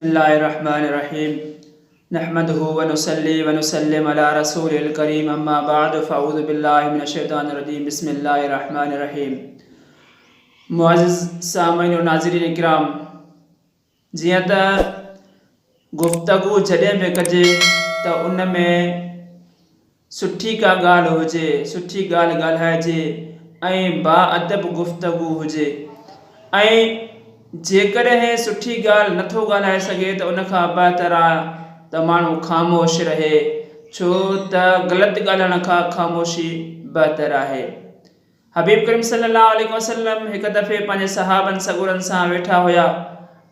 बिस्मिल्लाहिर्रहमानिर्रहीम नहमदुहु व नुसल्ली व नुसल्लिम अला रसूलिल करीम अम्मा बाद फ़अऊज़ु बिल्लाहि मिनश शैतानिर रजीम बिस्मिल्लाहिर्रहमानिर्रहीम। मुअज़्ज़िज़ सामईन व नाज़रीन इकराम, जियां त गुफ्तगू जॾहिं बि कजे त उन में सुठी का ॻाल्हि हुजे, सुठी ॻाल्हि ॻाल्हाइजे ऐं बाअदब गुफ्तगू हुजे। ऐं जेकॾहिं सुठी ॻाल्हि नथो ॻाल्हाए सघे त उन खां बहितर आहे त माण्हू ख़ामोश रहे, छो त ग़लति ॻाल्हाइण खां ख़ामोशी बहितर आहे। हबीब करीम सल्लल्लाहु अलैहि वसल्लम हिकु दफ़े पंहिंजे सहाबनि सगुरनि सां वेठा हुया।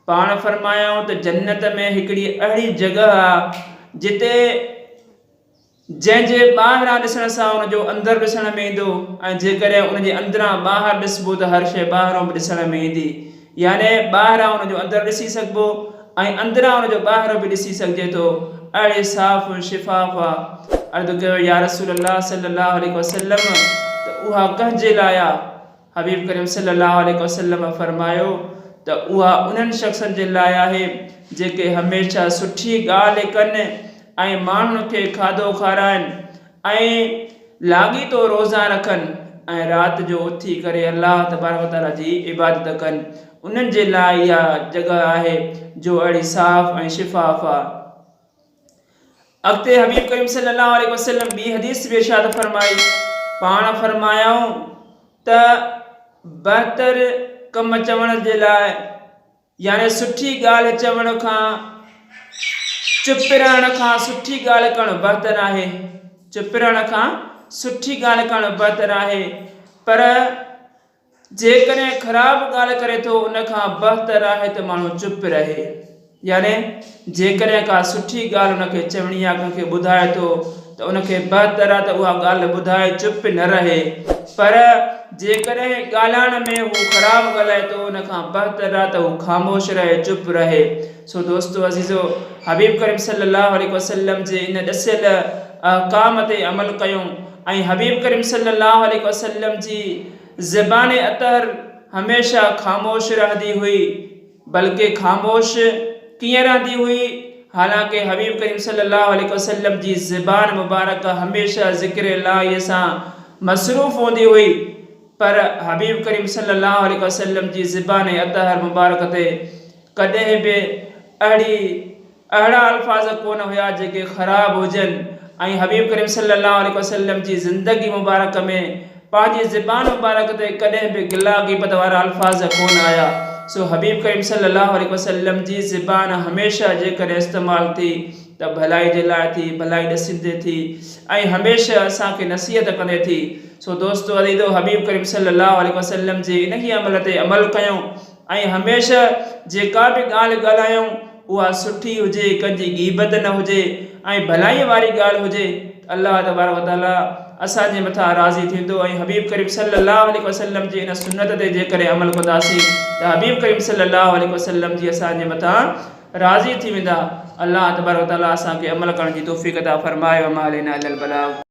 पाण फरमायूं त जन्नत में हिकिड़ी अहिड़ी जॻह आहे जिते जंहिंजे ॿाहिरां ॾिसण सां उनजो अंदरि ॾिसण में ईंदो, ऐं जेकॾहिं उनजे अंदरां ॿाहिरि ॾिसबो त हर शइ ॿाहिरों बि ॾिसण में ईंदी। याने ॿाहिरां उनजो अंदरि ॾिसी सघिबो ऐं अंदरां उनजो ॿाहिरों बि ॾिसी सघिजे थो। अहिड़े साफ़ शिफ़ाफ़ आहे। अर्ज़ु कयो या रसूलल्लाह सल्लल्लाहु अलैहि वसल्लम, त उहा कंहिंजे लाइ आहे? हबीब करीम सल्लल्लाहु अलैहि वसल्लम फरमायो त उहा उन्हनि शख़्सनि जे लाइ आहे जेके हमेशह सुठी ॻाल्हि कनि ऐं माण्हुनि खे खाधो खाराइनि ऐं लाॻीतो रोज़ा रखनि ऐं राति जो उथी करे अल्लाह तबारक व तआला जी इबादत कनि। उन्हनि जे लाइ इहा जॻह आहे जो अहिड़ी साफ़ ऐं शिफ़ाफ़ आहे। अॻिते हबीब करीम सल्लल्लाहु अलैहि वसल्लम ॿी हदीस बि इरशाद फरमाई। पाण फरमायूं त बहितर कम चवण जे लाइ, याने सुठी ॻाल्हि चवण खां चुप रहण खां सुठी ॻाल्हि करणु बहितर आहे। चुप रहण खां सुठी ॻाल्हि करणु बहितर आहे। पर जेकॾहिं ख़राबु ॻाल्हि करे थो उन खां बहितर आहे त माण्हू चुप रहे। याने जेकॾहिं का सुठी ॻाल्हि उनखे चवणी आहे, कंहिंखे ॿुधाए थो त उनखे बहितर आहे त उहा ॻाल्हि ॿुधाए, चुप न रहे। पर जेकॾहिं ॻाल्हाइण में हू ख़राबु ॻाल्हाए थो उन खां बहितर आहे त हू ख़ामोश रहे, चुप रहे। सो दोस्तो अज़ीज़ो, हबीब करीम सल्लल्लाहु अलैहि वसल्लम जे इन ॾसियल अहकाम ते अमल कयूं ऐं हबीब करीम सल्लल्लाहु अलैहि वसल्लम जी ज़बान अतहर हमेशह ख़ामोश रहंदी हुई। बल्कि ख़ामोश कीअं रहंदी हुई? हालांकि हबीब करीम सल्लल्लाहु अलैहि वसल्लम जी ज़बान मुबारक हमेशह ज़िक्र इलाही सां मसरूफ़ हूंदी हुई, पर हबीब करीम सल्लल्लाहु अलैहि वसल्लम जी ज़बान अतहर मुबारक ते कॾहिं बि अहिड़ा अल्फाज़ कोन हुया जेके ख़राब हुजनि। ऐं हबीब करीम सल्लल्लाहु अलैहि वसल्लम जी ज़िंदगी मुबारक में पंहिंजी ज़बान मुबारक ते कॾहिं बि गिला ग़ीबत वारा अल्फाज़ कोन आया। सो हबीब करीम सल्लल्लाहु अलैहि वसल्लम जी ज़बान हमेशह जेकॾहिं इस्तेमालु थी त भलाई जे लाइ थी, भलाई ॾसींदे थी ऐं हमेशह असांखे नसीहत कंदे थी। सो दोस्तो अज़ीज़ो, हबीब करीम सल्लल्लाहु अलैहि वसल्लम जे इन ई अमल ते अमल कयूं ऐं हमेशह जेका बि ॻाल्हि ॻाल्हायूं उहा सुठी हुजे, कंहिंजी ग़ीबत न हुजे ऐं भलाई वारी ॻाल्हि हुजे। अल्लाह तबारक व तआला असांजे मथां राज़ी थींदो ऐं हबीब करीम सल्लल्लाहु अलैहि वसल्लम जी इन सुन्नत ते जेकॾहिं अमल कंदासीं त हबीब करीम सल्लल्लाहु अलैहि वसल्लम जी असांजे मथां राज़ी थी वेंदा। अल्लाह तबारक व तआला असांखे अमल करण जी तौफ़ीक़ अता फ़रमाए। वमा अलैना इल्लल बलाग।